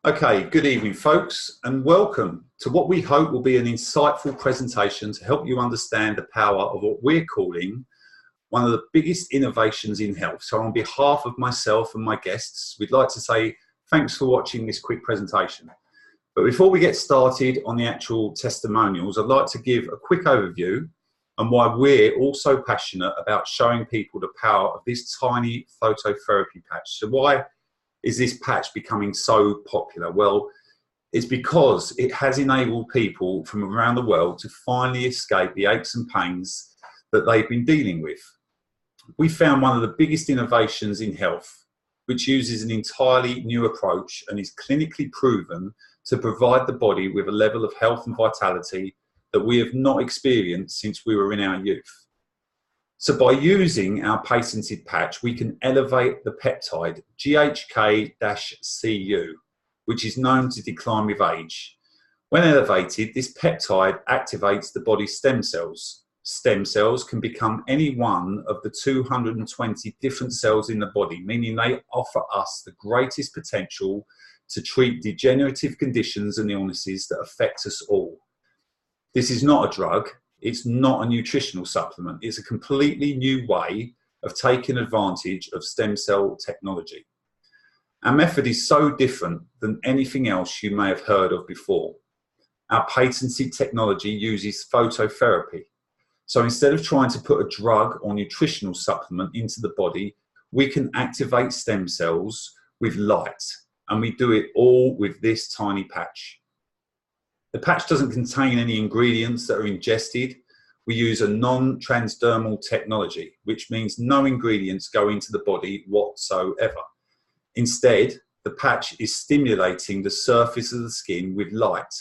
Okay, good evening, folks, and welcome to what we hope will be an insightful presentation to help you understand the power of what we're calling one of the biggest innovations in health. So on behalf of myself and my guests, we'd like to say thanks for watching this quick presentation. But before we get started on the actual testimonials, I'd like to give a quick overview on why we're also passionate about showing people the power of this tiny phototherapy patch. So why is this patch becoming so popular? Well, it's because it has enabled people from around the world to finally escape the aches and pains that they've been dealing with. We found one of the biggest innovations in health, which uses an entirely new approach and is clinically proven to provide the body with a level of health and vitality that we have not experienced since we were in our youth. So by using our patented patch, we can elevate the peptide GHK-Cu, which is known to decline with age. When elevated, this peptide activates the body's stem cells. Stem cells can become any one of the 220 different cells in the body, meaning they offer us the greatest potential to treat degenerative conditions and illnesses that affect us all. This is not a drug. It's not a nutritional supplement. It's a completely new way of taking advantage of stem cell technology. Our method is so different than anything else you may have heard of before. Our patented technology uses phototherapy. So instead of trying to put a drug or nutritional supplement into the body, we can activate stem cells with light, and we do it all with this tiny patch. The patch doesn't contain any ingredients that are ingested. We use a non-transdermal technology, which means no ingredients go into the body whatsoever. Instead, the patch is stimulating the surface of the skin with light.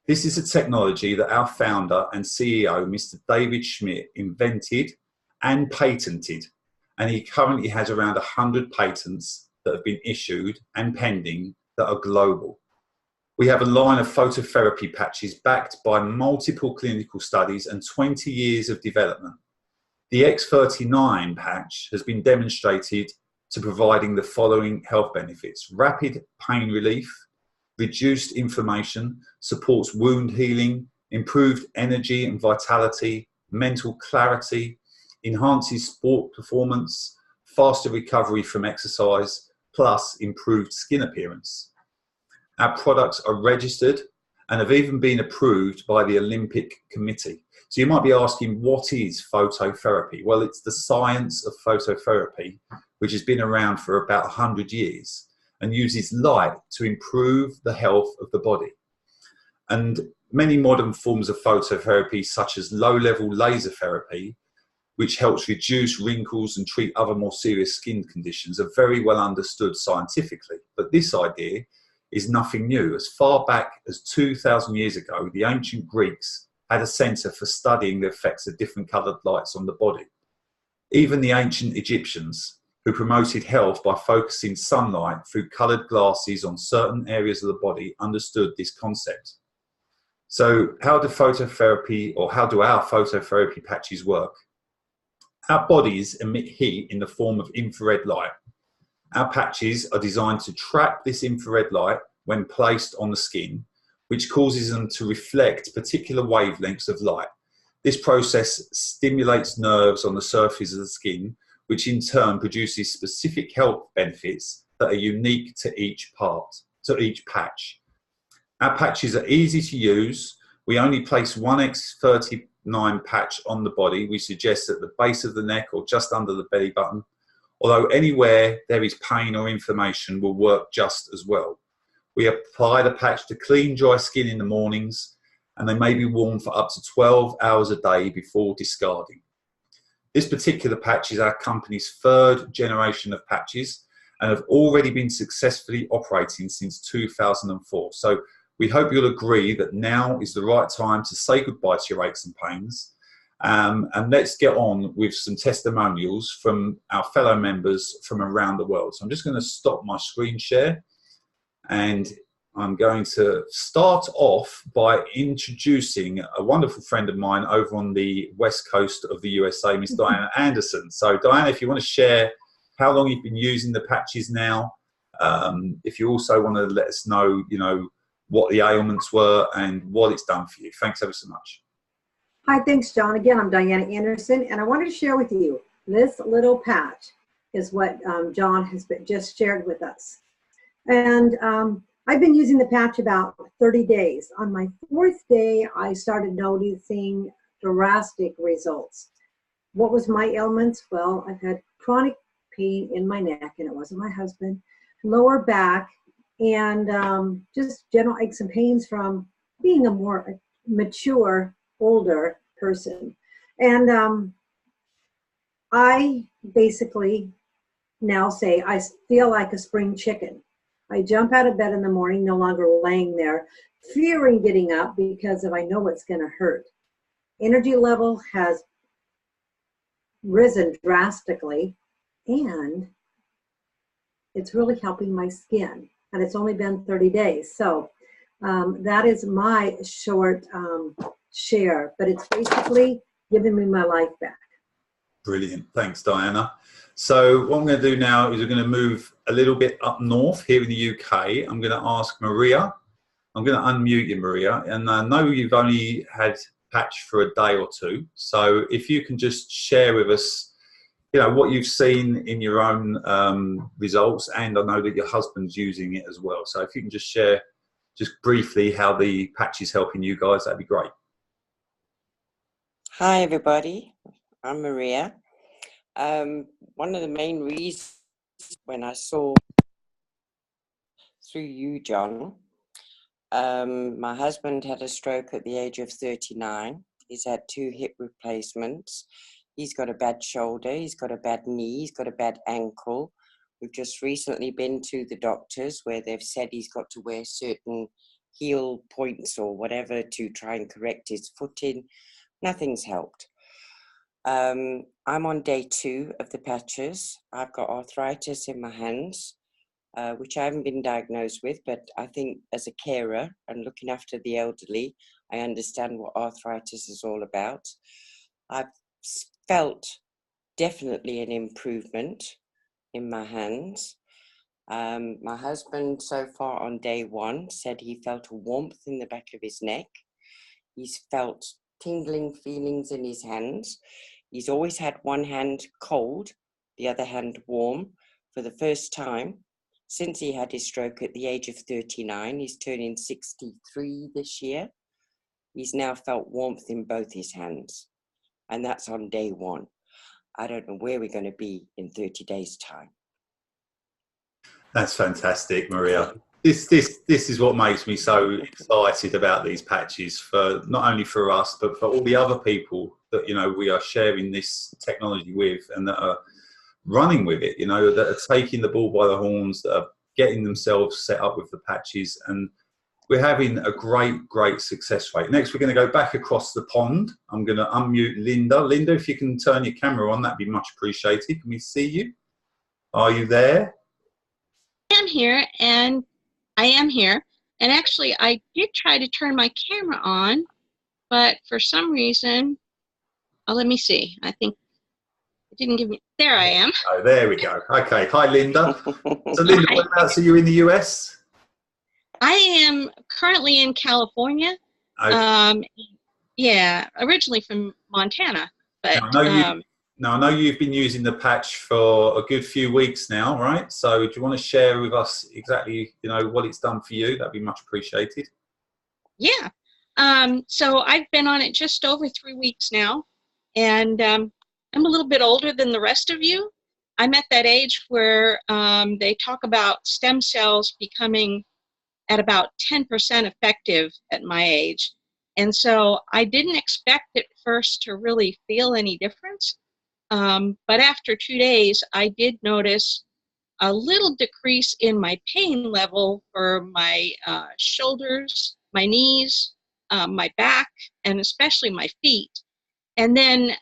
This is a technology that our founder and CEO, Mr. David Schmidt, invented and patented, and he currently has around 100 patents that have been issued and pending that are global. We have a line of phototherapy patches backed by multiple clinical studies and 20 years of development. The X39 patch has been demonstrated to providing the following health benefits: rapid pain relief, reduced inflammation, supports wound healing, improved energy and vitality, mental clarity, enhances sport performance, faster recovery from exercise, plus improved skin appearance. Our products are registered and have even been approved by the Olympic Committee. So you might be asking, what is phototherapy? Well, it's the science of phototherapy, which has been around for about 100 years and uses light to improve the health of the body. And many modern forms of phototherapy, such as low-level laser therapy, which helps reduce wrinkles and treat other more serious skin conditions, are very well understood scientifically. But this idea is nothing new. As far back as 2,000 years ago, the ancient Greeks had a center for studying the effects of different colored lights on the body. Even the ancient Egyptians, who promoted health by focusing sunlight through colored glasses on certain areas of the body, understood this concept. So how do our phototherapy patches work? Our bodies emit heat in the form of infrared light. Our patches are designed to trap this infrared light when placed on the skin, which causes them to reflect particular wavelengths of light. This process stimulates nerves on the surface of the skin, which in turn produces specific health benefits that are unique to each patch. Our patches are easy to use. We only place one X39 patch on the body. We suggest at the base of the neck or just under the belly button, although anywhere there is pain or inflammation will work just as well. We apply the patch to clean, dry skin in the mornings, and they may be worn for up to 12 hours a day before discarding. This particular patch is our company's 3rd generation of patches and have already been successfully operating since 2004. So we hope you'll agree that now is the right time to say goodbye to your aches and pains. And let's get on with some testimonials from our fellow members from around the world. So I'm just going to stop my screen share, and I'm going to start off by introducing a wonderful friend of mine over on the west coast of the USA, Miss Diana Anderson. So Diana, if you want to share how long you've been using the patches now, If you also want to let us know, what the ailments were and what it's done for you. Thanks ever so much. Hi, thanks, John. Again, I'm Diana Anderson, and I wanted to share with you this little patch is what John has just shared with us. And I've been using the patch about 30 days. On my 4th day, I started noticing drastic results. What was my ailments? Well, I've had chronic pain in my neck, and it wasn't my husband, lower back, and just general aches and pains from being a more mature, older person. And I basically now say I feel like a spring chicken. I jump out of bed in the morning, no longer laying there, fearing getting up because I know it's going to hurt. Energy level has risen drastically, and it's really helping my skin. And it's only been 30 days. So that is my short share, but it's basically giving me my life back. Brilliant. Thanks, Diana. So what I'm going to do now is we're going to move a little bit up north here in the UK. I'm going to ask Maria. I'm going to unmute you, Maria. And I know you've only had patch for a day or two. So if you can just share with us, what you've seen in your own results. And I know that your husband's using it as well. So if you can just share just briefly how the patch is helping you guys, that'd be great. Hi, everybody. I'm Maria. One of the main reasons when I saw through you, John, my husband had a stroke at the age of 39. He's had 2 hip replacements. He's got a bad shoulder. He's got a bad knee. He's got a bad ankle. We've just recently been to the doctors where they've said he's got to wear certain heel points or whatever to try and correct his footing. Nothing's helped. I'm on day 2 of the patches. I've got arthritis in my hands, which I haven't been diagnosed with, but I think as a carer and looking after the elderly, I understand what arthritis is all about. I've felt definitely an improvement in my hands. My husband so far on day 1 said he felt a warmth in the back of his neck. He's felt tingling feelings in his hands. He's always had one hand cold, the other hand warm. For the first time since he had his stroke at the age of 39, he's turning 63 this year. He's now felt warmth in both his hands, and that's on day 1. I don't know where we're going to be in 30 days' time. That's fantastic, Maria. This is what makes me so excited about these patches, for not only for us, but for all the other people that, we are sharing this technology with and that are running with it, that are taking the bull by the horns, that are getting themselves set up with the patches. And we're having a great success rate. Next, we're going to go back across the pond. I'm going to unmute Linda. Linda, if you can turn your camera on, that'd be much appreciated. Can we see you? Are you there? I am here. And actually, I did try to turn my camera on, but for some reason, let me see. I think it didn't give me. There I am. Oh, there we go. Okay. Hi, Linda. So, Linda, whereabouts are you in the US? I am currently in California. Okay. Yeah, originally from Montana, but now, I know you've been using the patch for a good few weeks now, right? So do you want to share with us exactly, what it's done for you? That'd be much appreciated. Yeah. So I've been on it just over 3 weeks now, and I'm a little bit older than the rest of you. I'm at that age where they talk about stem cells becoming at about 10% effective at my age. And so I didn't expect at first to really feel any difference. But after 2 days, I did notice a little decrease in my pain level for my shoulders, my knees, my back, and especially my feet. And then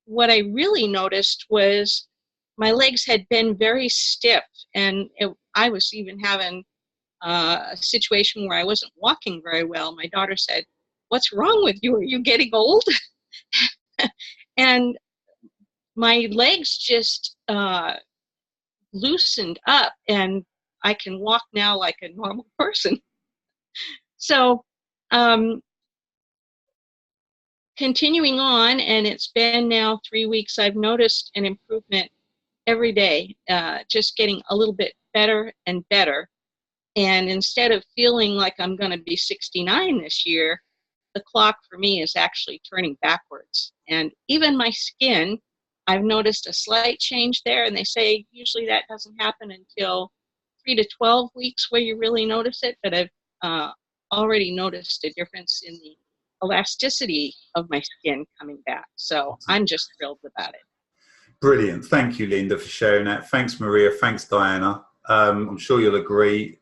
what I really noticed was my legs had been very stiff, and I was even having a situation where I wasn't walking very well. My daughter said, "What's wrong with you? Are you getting old?" And my legs just loosened up, and I can walk now like a normal person. So continuing on, and it's been now 3 weeks, I've noticed an improvement every day, just getting a little bit better and better. And instead of feeling like I'm going to be 69 this year, the clock for me is actually turning backwards. And even my skin, I've noticed a slight change there. And they say usually that doesn't happen until 3 to 12 weeks where you really notice it. But I've already noticed a difference in the elasticity of my skin coming back. So I'm just thrilled about it. Brilliant. Thank you, Linda, for sharing that. Thanks, Maria. Thanks, Diana. I'm sure you'll agree,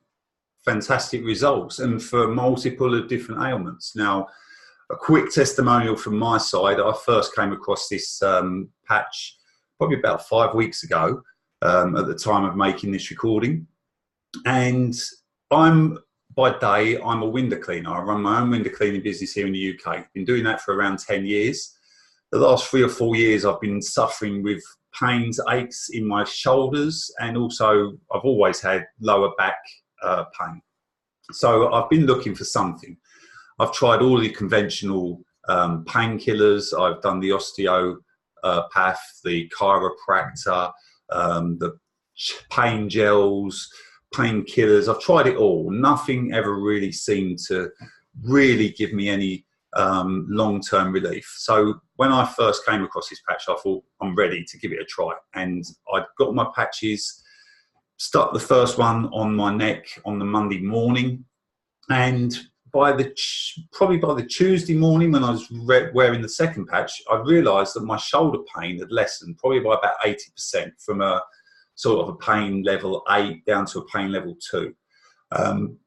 fantastic results, and for multiple of different ailments. Now, a quick testimonial from my side. I first came across this patch probably about 5 weeks ago at the time of making this recording. And by day, I'm a window cleaner. I run my own window cleaning business here in the UK. Been doing that for around 10 years. The last 3 or 4 years, I've been suffering with pains, aches in my shoulders, and also I've always had lower back pain. So I've been looking for something. I've tried all the conventional painkillers. I've done the osteopath, the chiropractor, the pain gels, painkillers. I've tried it all. Nothing ever really seemed to really give me any long-term relief. So when I first came across this patch, I thought, I'm ready to give it a try. And I got my patches, stuck the first one on my neck on the Monday morning. And probably by the Tuesday morning when I was wearing the second patch, I realised that my shoulder pain had lessened probably by about 80% from a sort of a pain level 8 down to a pain level 2.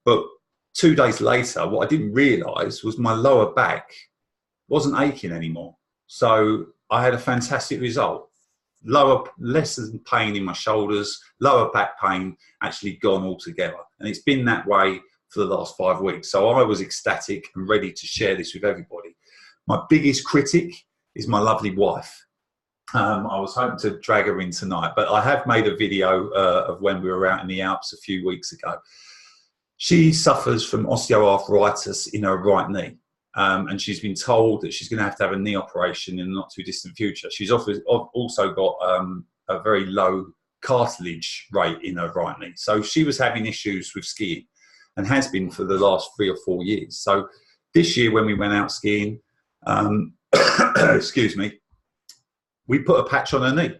But 2 days later, what I didn't realise was my lower back wasn't aching anymore. So I had a fantastic result. Less pain in my shoulders, lower back pain actually gone altogether. And it's been that way for the last 5 weeks. So I was ecstatic and ready to share this with everybody. My biggest critic is my lovely wife. I was hoping to drag her in tonight, but I have made a video of when we were out in the Alps a few weeks ago. She suffers from osteoarthritis in her right knee, and she's been told that she's going to have a knee operation in the not too distant future. She's also got a very low cartilage rate in her right knee. So she was having issues with skiing and has been for the last 3 or 4 years. So this year when we went out skiing, excuse me, we put a patch on her knee,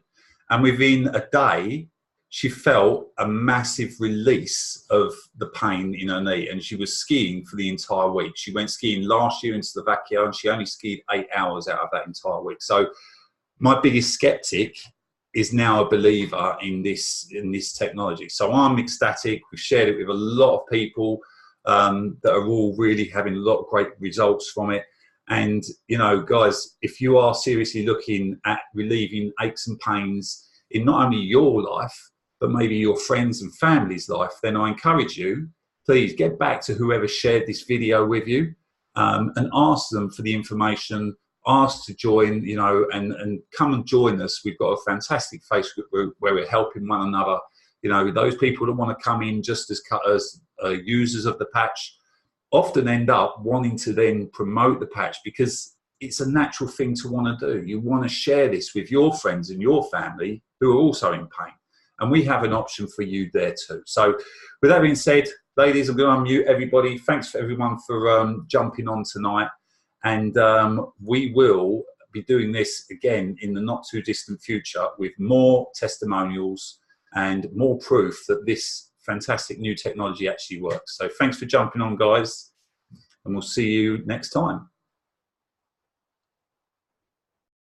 and within a day, she felt a massive release of the pain in her knee, and she was skiing for the entire week. She went skiing last year in Slovakia, and she only skied 8 hours out of that entire week. So my biggest skeptic is now a believer in this technology. So I'm ecstatic. We've shared it with a lot of people that are all really having a lot of great results from it. And, you know, guys, if you are seriously looking at relieving aches and pains in not only your life, but maybe your friends and family's life, then I encourage you, please get back to whoever shared this video with you and ask them for the information, ask to join, you know, and come and join us. We've got a fantastic Facebook group where we're helping one another. You know, those people that want to come in just as users of the patch often end up wanting to then promote the patch because it's a natural thing to want to do. You want to share this with your friends and your family who are also in pain. And we have an option for you there too. So with that being said, ladies, I'm going to unmute everybody. Thanks for everyone for jumping on tonight. And we will be doing this again in the not too distant future with more testimonials and more proof that this fantastic new technology actually works. So thanks for jumping on, guys, and we'll see you next time.